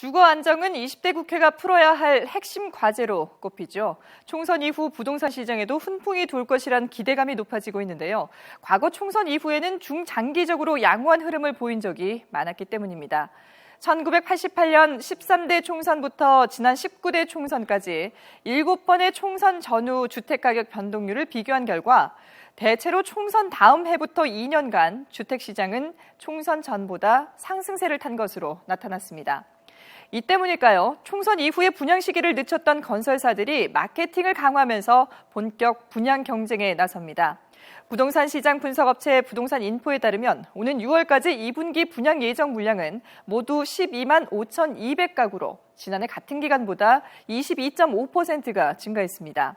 주거 안정은 20대 국회가 풀어야 할 핵심 과제로 꼽히죠. 총선 이후 부동산 시장에도 훈풍이 돌 것이란 기대감이 높아지고 있는데요. 과거 총선 이후에는 중장기적으로 양호한 흐름을 보인 적이 많았기 때문입니다. 1988년 13대 총선부터 지난 19대 총선까지 7번의 총선 전후 주택가격 변동률을 비교한 결과 대체로 총선 다음 해부터 2년간 주택시장은 총선 전보다 상승세를 탄 것으로 나타났습니다. 이 때문일까요? 총선 이후에 분양 시기를 늦췄던 건설사들이 마케팅을 강화하면서 본격 분양 경쟁에 나섭니다. 부동산 시장 분석업체 부동산인포에 따르면 오는 6월까지 2분기 분양 예정 물량은 모두 12만 5,200가구로 지난해 같은 기간보다 22.5%가 증가했습니다.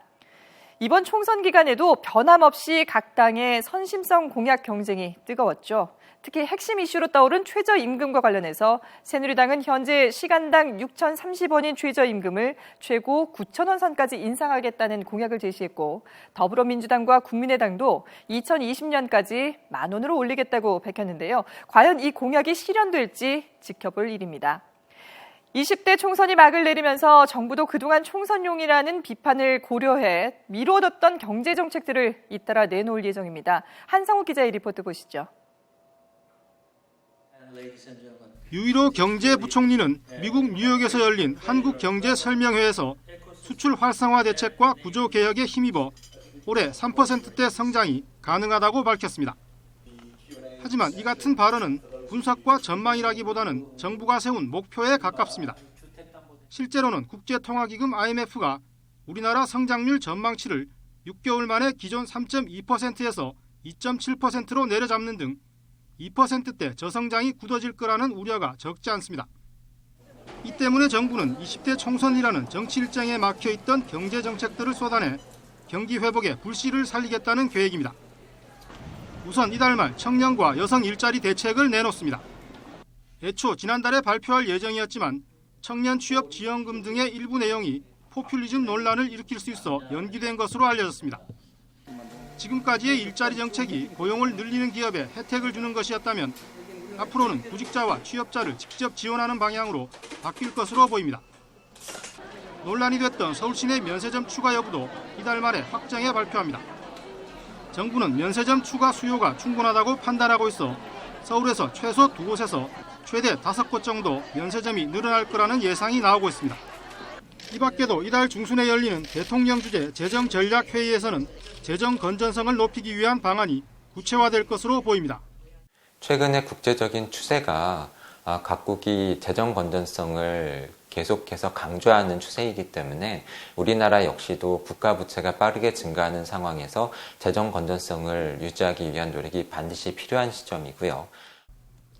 이번 총선 기간에도 변함없이 각 당의 선심성 공약 경쟁이 뜨거웠죠. 특히 핵심 이슈로 떠오른 최저임금과 관련해서 새누리당은 현재 시간당 6,030원인 최저임금을 최고 9,000원 선까지 인상하겠다는 공약을 제시했고, 더불어민주당과 국민의당도 2020년까지 10,000원으로 올리겠다고 밝혔는데요. 과연 이 공약이 실현될지 지켜볼 일입니다. 20대 총선이 막을 내리면서 정부도 그동안 총선용이라는 비판을 고려해 미뤄뒀던 경제정책들을 잇따라 내놓을 예정입니다. 한상욱 기자의 리포트 보시죠. 유일호 경제부총리는 미국 뉴욕에서 열린 한국경제설명회에서 수출 활성화 대책과 구조개혁에 힘입어 올해 3%대 성장이 가능하다고 밝혔습니다. 하지만 이 같은 발언은 분석과 전망이라기보다는 정부가 세운 목표에 가깝습니다. 실제로는 국제통화기금 IMF가 우리나라 성장률 전망치를 6개월 만에 기존 3.2%에서 2.7%로 내려잡는 등 2%대 저성장이 굳어질 거라는 우려가 적지 않습니다. 이 때문에 정부는 20대 총선이라는 정치 일정에 막혀있던 경제정책들을 쏟아내 경기 회복에 불씨를 살리겠다는 계획입니다. 우선 이달 말 청년과 여성 일자리 대책을 내놓습니다. 애초 지난달에 발표할 예정이었지만 청년 취업 지원금 등의 일부 내용이 포퓰리즘 논란을 일으킬 수 있어 연기된 것으로 알려졌습니다. 지금까지의 일자리 정책이 고용을 늘리는 기업에 혜택을 주는 것이었다면 앞으로는 구직자와 취업자를 직접 지원하는 방향으로 바뀔 것으로 보입니다. 논란이 됐던 서울시내 면세점 추가 여부도 이달 말에 확정해 발표합니다. 정부는 면세점 추가 수요가 충분하다고 판단하고 있어 서울에서 최소 2곳에서 최대 5곳 정도 면세점이 늘어날 거라는 예상이 나오고 있습니다. 이 밖에도 이달 중순에 열리는 대통령 주재 재정전략회의에서는 재정 건전성을 높이기 위한 방안이 구체화될 것으로 보입니다. 최근의 국제적인 추세가 각국이 재정 건전성을 계속해서 강조하는 추세이기 때문에 우리나라 역시도 국가 부채가 빠르게 증가하는 상황에서 재정 건전성을 유지하기 위한 노력이 반드시 필요한 시점이고요.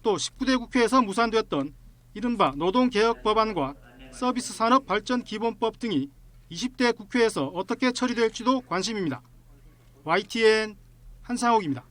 또 19대 국회에서 무산됐던 이른바 노동개혁 법안과 서비스 산업 발전 기본법 등이 20대 국회에서 어떻게 처리될지도 관심입니다. YTN 한상욱입니다.